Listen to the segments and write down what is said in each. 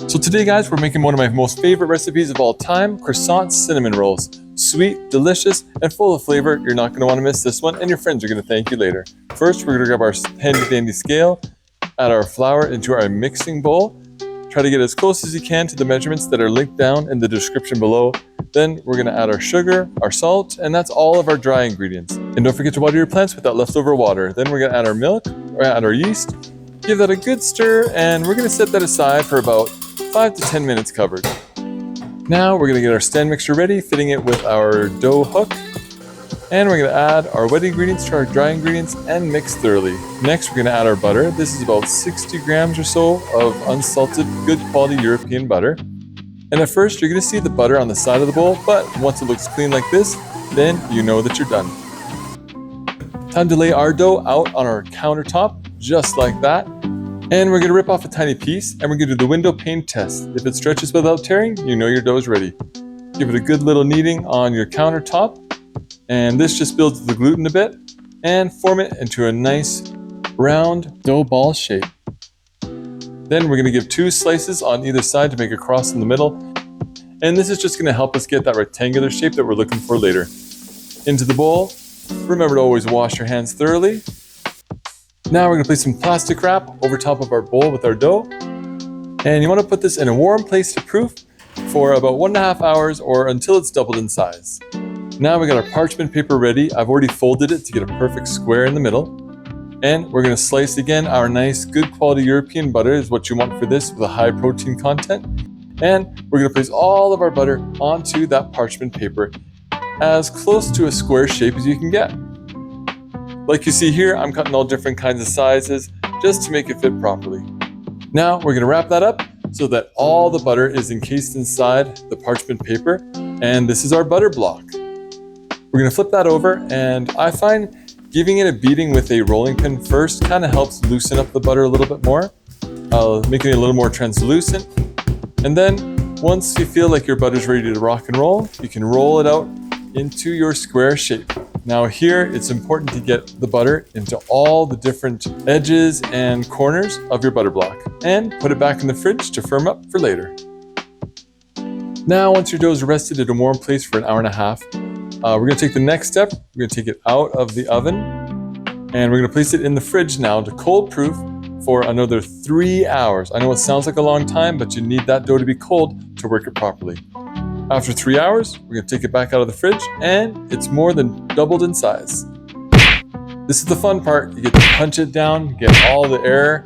So today guys, we're making one of my most favorite recipes of all time, croissant cinnamon rolls. Sweet, delicious, and full of flavor. You're not going to want to miss this one, and your friends are going to thank you later. First, we're going to grab our handy dandy scale, add our flour into our mixing bowl. Try to get as close as you can to the measurements that are linked down in the description below. Then we're going to add our sugar, our salt, and that's all of our dry ingredients. And don't forget to water your plants with that leftover water. Then we're going to add our milk, or add our yeast, give that a good stir, and we're going to set that aside for about 5 to 10 minutes covered. Now we're going to get our stand mixture ready, fitting it with our dough hook. And we're going to add our wet ingredients to our dry ingredients and mix thoroughly. Next, we're going to add our butter. This is about 60 grams or so of unsalted, good quality European butter. And at first, you're going to see the butter on the side of the bowl, but once it looks clean like this, then you know that you're done. Time to lay our dough out on our countertop, just like that. And we're going to rip off a tiny piece, and we're going to do the window pane test. If it stretches without tearing, you know your dough is ready. Give it a good little kneading on your countertop, and this just builds the gluten a bit, and form it into a nice round dough ball shape. Then we're going to give 2 slices on either side to make a cross in the middle, and this is just going to help us get that rectangular shape that we're looking for later. Into the bowl. Remember to always wash your hands thoroughly. Now we're going to place some plastic wrap over top of our bowl with our dough. And you want to put this in a warm place to proof for about 1.5 hours or until it's doubled in size. Now we got our parchment paper ready. I've already folded it to get a perfect square in the middle. And we're going to slice again our nice good quality European butter is what you want for this with a high protein content. And we're going to place all of our butter onto that parchment paper as close to a square shape as you can get. Like you see here, I'm cutting all different kinds of sizes just to make it fit properly. Now we're going to wrap that up so that all the butter is encased inside the parchment paper, and this is our butter block. We're going to flip that over, and I find giving it a beating with a rolling pin first kind of helps loosen up the butter a little bit more, making it a little more translucent. And then once you feel like your butter's ready to rock and roll, you can roll it out into your square shape. Now here, it's important to get the butter into all the different edges and corners of your butter block and put it back in the fridge to firm up for later. Now, once your dough is rested in a warm place for 1.5 hours, we're going to take the next step. We're going to take it out of the oven and we're going to place it in the fridge now to cold proof for another 3 hours. I know it sounds like a long time, but you need that dough to be cold to work it properly. After 3 hours, we're going to take it back out of the fridge, and it's more than doubled in size. This is the fun part. You get to punch it down, get all the air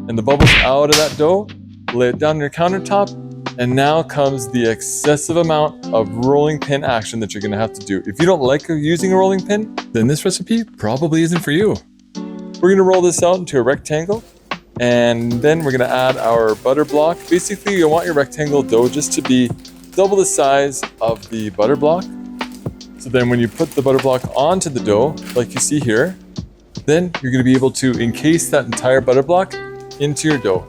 and the bubbles out of that dough, lay it down on your countertop, and now comes the excessive amount of rolling pin action that you're going to have to do. If you don't like using a rolling pin, then this recipe probably isn't for you. We're going to roll this out into a rectangle, and then we're going to add our butter block. Basically, you want your rectangle dough just to be double the size of the butter block. So then when you put the butter block onto the dough, like you see here, then you're going to be able to encase that entire butter block into your dough.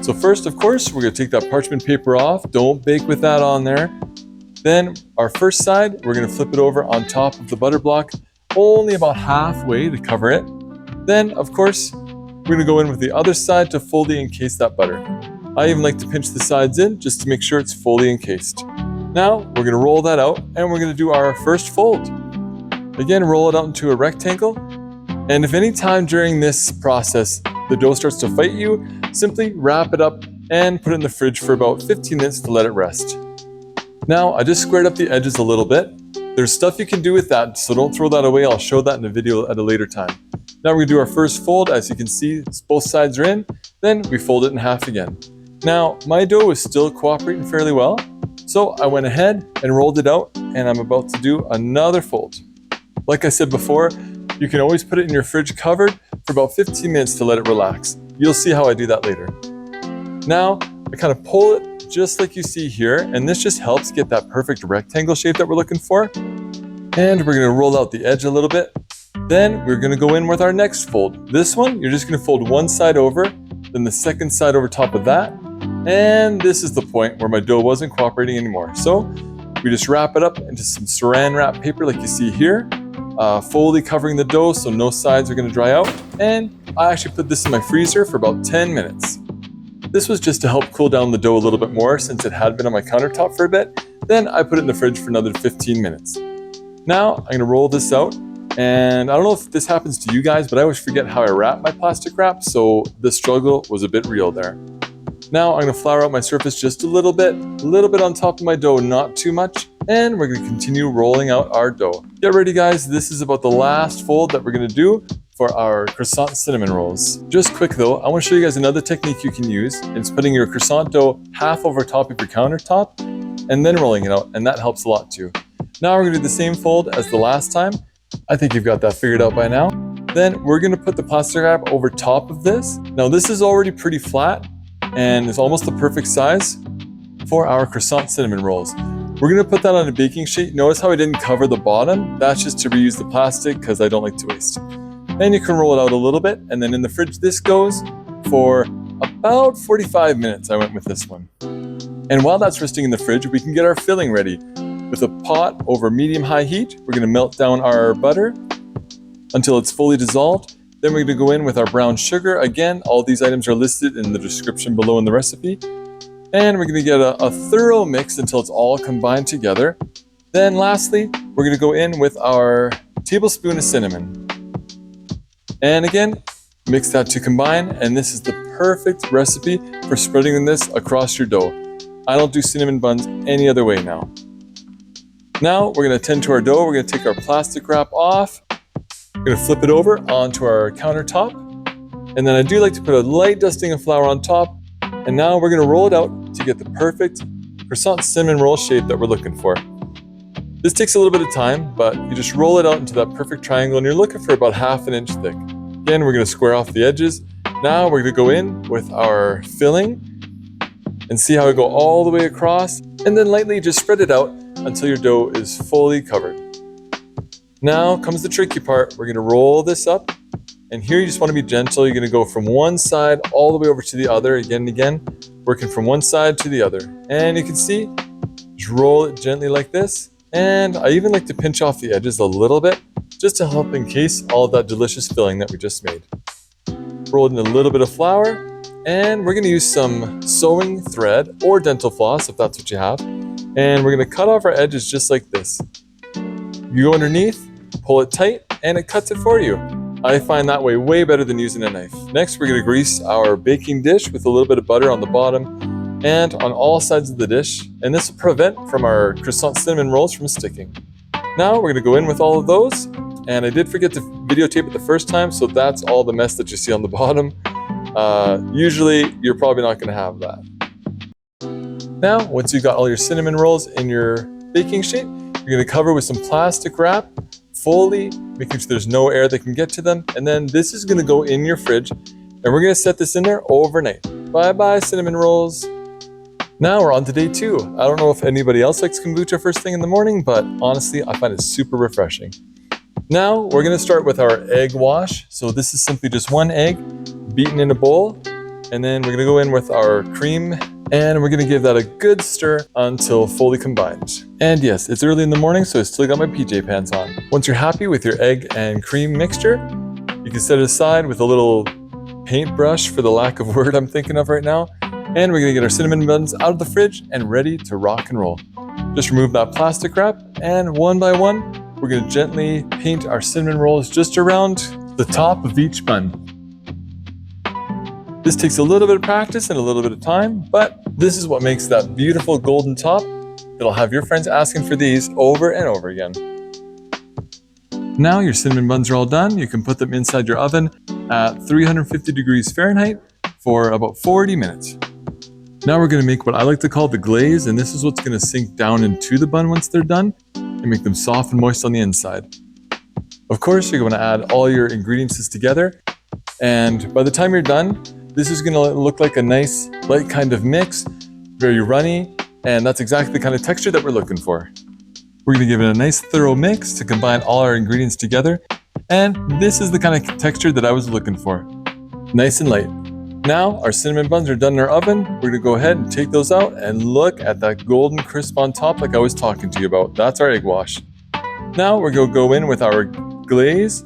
So first, of course, we're going to take that parchment paper off. Don't bake with that on there. Then our first side, we're going to flip it over on top of the butter block, only about halfway to cover it. Then, of course, we're going to go in with the other side to fully encase that butter. I even like to pinch the sides in just to make sure it's fully encased. Now we're going to roll that out and we're going to do our first fold. Again, roll it out into a rectangle. And if any time during this process the dough starts to fight you, simply wrap it up and put it in the fridge for about 15 minutes to let it rest. Now I just squared up the edges a little bit. There's stuff you can do with that, so don't throw that away. I'll show that in a video at a later time. Now we're going to do our first fold. As you can see, both sides are in. Then we fold it in half again. Now, my dough is still cooperating fairly well, so I went ahead and rolled it out, and I'm about to do another fold. Like I said before, you can always put it in your fridge covered for about 15 minutes to let it relax. You'll see how I do that later. Now, I kind of pull it just like you see here, and this just helps get that perfect rectangle shape that we're looking for. And we're going to roll out the edge a little bit. Then we're going to go in with our next fold. This one, you're just going to fold one side over, then the second side over top of that. And this is the point where my dough wasn't cooperating anymore. So we just wrap it up into some saran wrap paper like you see here, fully covering the dough so no sides are going to dry out. And I actually put this in my freezer for about 10 minutes. This was just to help cool down the dough a little bit more since it had been on my countertop for a bit. Then I put it in the fridge for another 15 minutes. Now I'm gonna roll this out, and I don't know if this happens to you guys, but I always forget how I wrap my plastic wrap, so the struggle was a bit real there. Now I'm gonna flour out my surface just a little bit on top of my dough, not too much, and we're gonna continue rolling out our dough. Get ready guys, this is about the last fold that we're gonna do for our croissant cinnamon rolls. Just quick though, I want to show you guys another technique you can use. It's putting your croissant dough half over top of your countertop and then rolling it out, and that helps a lot too. Now we're going to do the same fold as the last time. I think you've got that figured out by now. Then we're going to put the plastic wrap over top of this. Now this is already pretty flat and it's almost the perfect size for our croissant cinnamon rolls. We're going to put that on a baking sheet. Notice how I didn't cover the bottom? That's just to reuse the plastic because I don't like to waste. And you can roll it out a little bit, and then in the fridge this goes for about 45 minutes. I went with this one. And while that's resting in the fridge, we can get our filling ready. With a pot over medium-high heat, we're going to melt down our butter until it's fully dissolved. Then we're going to go in with our brown sugar. Again, all these items are listed in the description below in the recipe. And we're going to get a thorough mix until it's all combined together. Then lastly, we're going to go in with our tablespoon of cinnamon. And again, mix that to combine, and this is the perfect recipe for spreading this across your dough. I don't do cinnamon buns any other way now. Now we're going to tend to our dough. We're going to take our plastic wrap off. We're going to flip it over onto our countertop. And then I do like to put a light dusting of flour on top. And now we're going to roll it out to get the perfect croissant cinnamon roll shape that we're looking for. This takes a little bit of time, but you just roll it out into that perfect triangle and you're looking for about 1/2 inch thick. Again, we're going to square off the edges. Now we're going to go in with our filling and see how we go all the way across, and then lightly just spread it out until your dough is fully covered. Now comes the tricky part. We're going to roll this up, and here you just want to be gentle. You're going to go from one side all the way over to the other again and again, working from one side to the other. And you can see, just roll it gently like this. And I even like to pinch off the edges a little bit, just to help encase all of that delicious filling that we just made. Roll in a little bit of flour, and we're going to use some sewing thread or dental floss if that's what you have. And we're going to cut off our edges just like this. You go underneath, pull it tight, and it cuts it for you. I find that way better than using a knife. Next, we're going to grease our baking dish with a little bit of butter on the bottom and on all sides of the dish, and this will prevent from our croissant cinnamon rolls from sticking. Now we're going to go in with all of those, and I did forget to videotape it the first time, so that's all the mess that you see on the bottom. Usually you're probably not going to have that. Now once you've got all your cinnamon rolls in your baking sheet, you're going to cover with some plastic wrap fully, making sure there's no air that can get to them, and then this is going to go in your fridge, and we're going to set this in there overnight. Bye bye cinnamon rolls. Now we're on to day 2. I don't know if anybody else likes kombucha first thing in the morning, but honestly, I find it super refreshing. Now we're going to start with our egg wash. So this is simply just 1 egg beaten in a bowl. And then we're going to go in with our cream, and we're going to give that a good stir until fully combined. And yes, it's early in the morning, so I still got my PJ pants on. Once you're happy with your egg and cream mixture, you can set it aside with a little paintbrush, for the lack of word I'm thinking of right now. And we're gonna get our cinnamon buns out of the fridge and ready to rock and roll. Just remove that plastic wrap, and one by one, we're gonna gently paint our cinnamon rolls just around the top of each bun. This takes a little bit of practice and a little bit of time, but this is what makes that beautiful golden top that'll have your friends asking for these over and over again. Now your cinnamon buns are all done. You can put them inside your oven at 350 degrees Fahrenheit for about 40 minutes. Now we're going to make what I like to call the glaze, and this is what's going to sink down into the bun once they're done and make them soft and moist on the inside. Of course, you're going to add all your ingredients together, and by the time you're done, this is going to look like a nice light kind of mix, very runny, and that's exactly the kind of texture that we're looking for. We're going to give it a nice thorough mix to combine all our ingredients together, and this is the kind of texture that I was looking for. Nice and light. Now our cinnamon buns are done in our oven. We're going to go ahead and take those out and look at that golden crisp on top like I was talking to you about. That's our egg wash. Now we're going to go in with our glaze.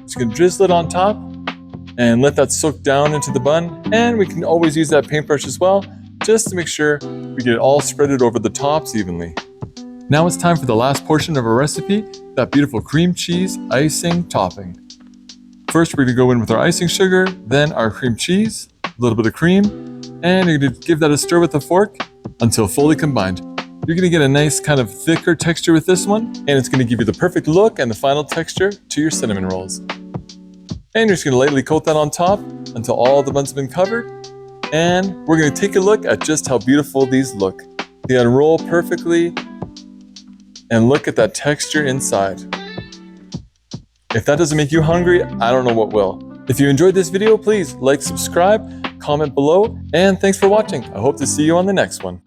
Just going to drizzle it on top. and let that soak down into the bun. And we can always use that paintbrush as well, just to make sure we get it all spreaded over the tops evenly. Now it's time for the last portion of our recipe, that beautiful cream cheese icing topping. First, we're going to go in with our icing sugar, then our cream cheese, a little bit of cream, and you're going to give that a stir with a fork until fully combined. You're going to get a nice kind of thicker texture with this one, and it's going to give you the perfect look and the final texture to your cinnamon rolls. And you're just going to lightly coat that on top until all the buns have been covered. And we're going to take a look at just how beautiful these look. They unroll perfectly, and look at that texture inside. If that doesn't make you hungry, I don't know what will. If you enjoyed this video, please like, subscribe, comment below, and thanks for watching. I hope to see you on the next one.